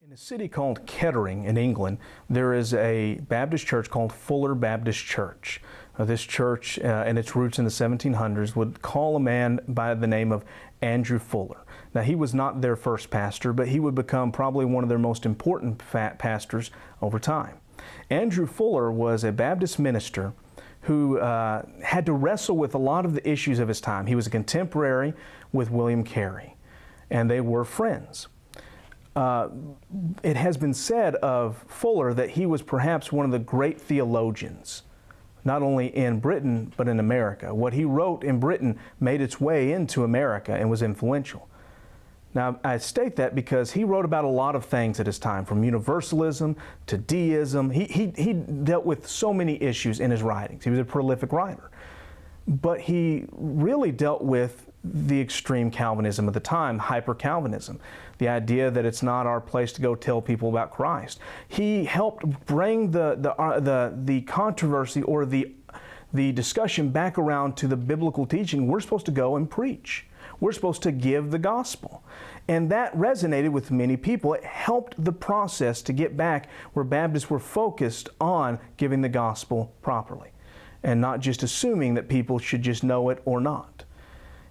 In a city called Kettering in England, there is a Baptist church called Fuller Baptist Church. This church, and its roots in the 1700s, would call a man by the name of Andrew Fuller. Now, he was not their first pastor, but he would become probably one of their most important pastors over time. Andrew Fuller was a Baptist minister who had to wrestle with a lot of the issues of his time. He was a contemporary with William Carey, and they were friends. It has been said of Fuller that he was perhaps one of the great theologians, not only in Britain, but in America. What he wrote in Britain made its way into America and was influential. Now, I state that because he wrote about a lot of things at his time, from universalism to deism. He dealt with so many issues in his writings. He was a prolific writer. But he really dealt with the extreme Calvinism of the time, hyper-Calvinism, the idea that it's not our place to go tell people about Christ. He helped bring the controversy or the discussion back around to the biblical teaching. We're supposed to go and preach. We're supposed to give the gospel. And that resonated with many people. It helped the process to get back where Baptists were focused on giving the gospel properly and not just assuming that people should just know it or not.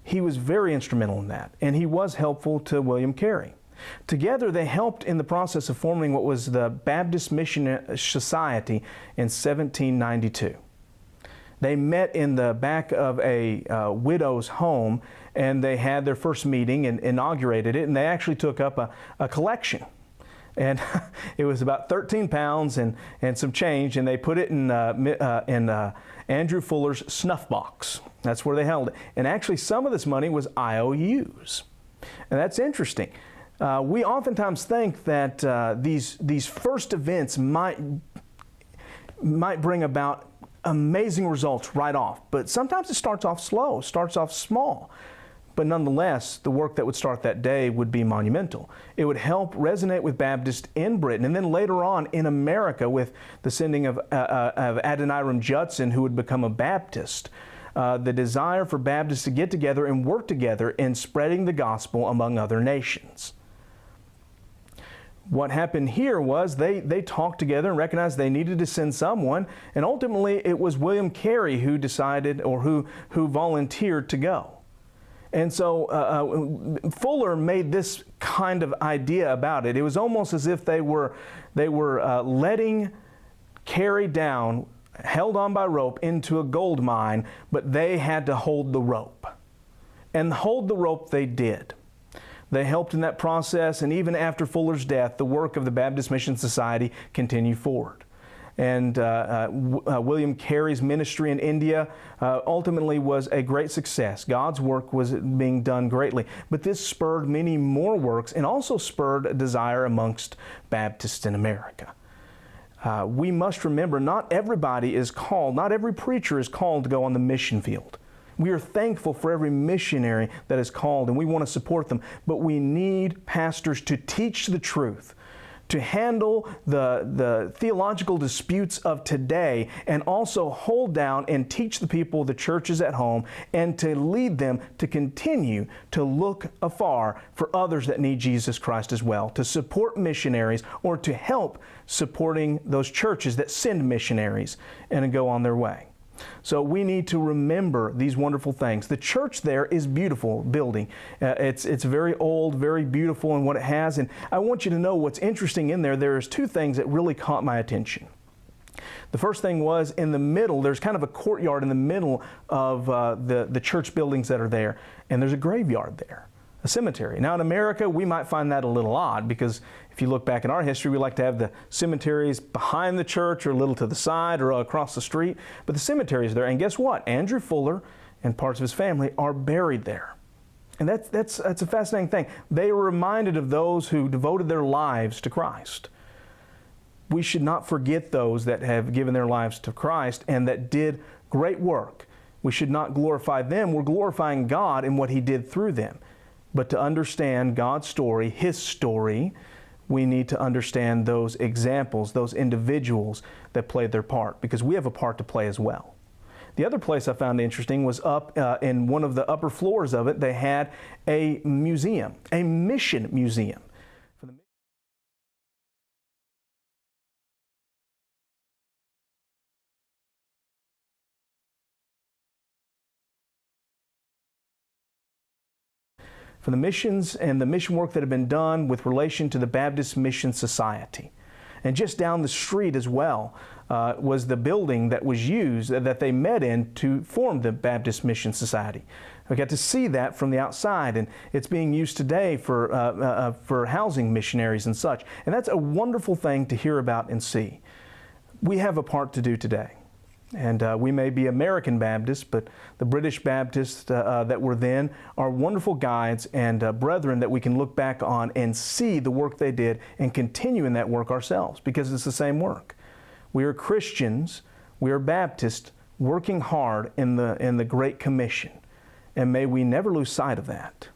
He was very instrumental in that, and he was helpful to William Carey. Together, they helped in the process of forming what was the Baptist Missionary Society in 1792. They met in the back of a widow's home, and they had their first meeting and inaugurated it, and they actually took up a collection. And it was about 13 pounds and some change, and they put it in Andrew Fuller's snuff box. That's where they held it. And actually, some of this money was IOUs. And that's interesting. We oftentimes think that these first events might bring about amazing results right off. But sometimes it starts off slow, starts off small. But nonetheless, the work that would start that day would be monumental. It would help resonate with Baptists in Britain, and then later on in America with the sending of Adoniram Judson, who would become a Baptist. The desire for Baptists to get together and work together in spreading the gospel among other nations. What happened here was they talked together and recognized they needed to send someone, and ultimately it was William Carey who decided, or who volunteered to go. And so Fuller made this kind of idea about it. It was almost as if they were letting Carey down, held on by rope, into a gold mine, but they had to hold the rope. And hold the rope they did. They helped in that process, and even after Fuller's death, the work of the Baptist Mission Society continued forward. And William Carey's ministry in India ultimately was a great success. God's work was being done greatly. But this spurred many more works and also spurred a desire amongst Baptists in America. We must remember, not everybody is called, not every preacher is called to go on the mission field. We are thankful for every missionary that is called, and we want to support them. But we need pastors to teach the truth, to handle the theological disputes of today, and also hold down and teach the people, the churches at home, and to lead them to continue to look afar for others that need Jesus Christ as well, to support missionaries or to help supporting those churches that send missionaries and go on their way. So we need to remember these wonderful things. The church there is beautiful building. It's very old, very beautiful in what it has. And I want you to know what's interesting in there. There's two things that really caught my attention. The first thing was in the middle, there's kind of a courtyard in the middle of the church buildings that are there. And there's a graveyard there, a cemetery. Now in America, we might find that a little odd because if you look back in our history, we like to have the cemeteries behind the church or a little to the side or across the street. But the cemetery is there. And guess what? Andrew Fuller and parts of his family are buried there. And that's a fascinating thing. They are reminded of those who devoted their lives to Christ. We should not forget those that have given their lives to Christ and that did great work. We should not glorify them. We're glorifying God in what He did through them. But to understand God's story, His story, we need to understand those examples, those individuals that played their part, because we have a part to play as well. The other place I found interesting was up in one of the upper floors of it, they had a museum, a mission museum. for the missions and the mission work that had been done with relation to the Baptist Mission Society. And just down the street as well was the building that was used, that they met in to form the Baptist Mission Society. We got to see that from the outside, and it's being used today for housing missionaries and such. And that's a wonderful thing to hear about and see. We have a part to do today. And we may be American Baptists, but the British Baptists that were then are wonderful guides and brethren that we can look back on and see the work they did and continue in that work ourselves, because it's the same work. We are Christians, we are Baptists, working hard in the Great Commission. And may we never lose sight of that.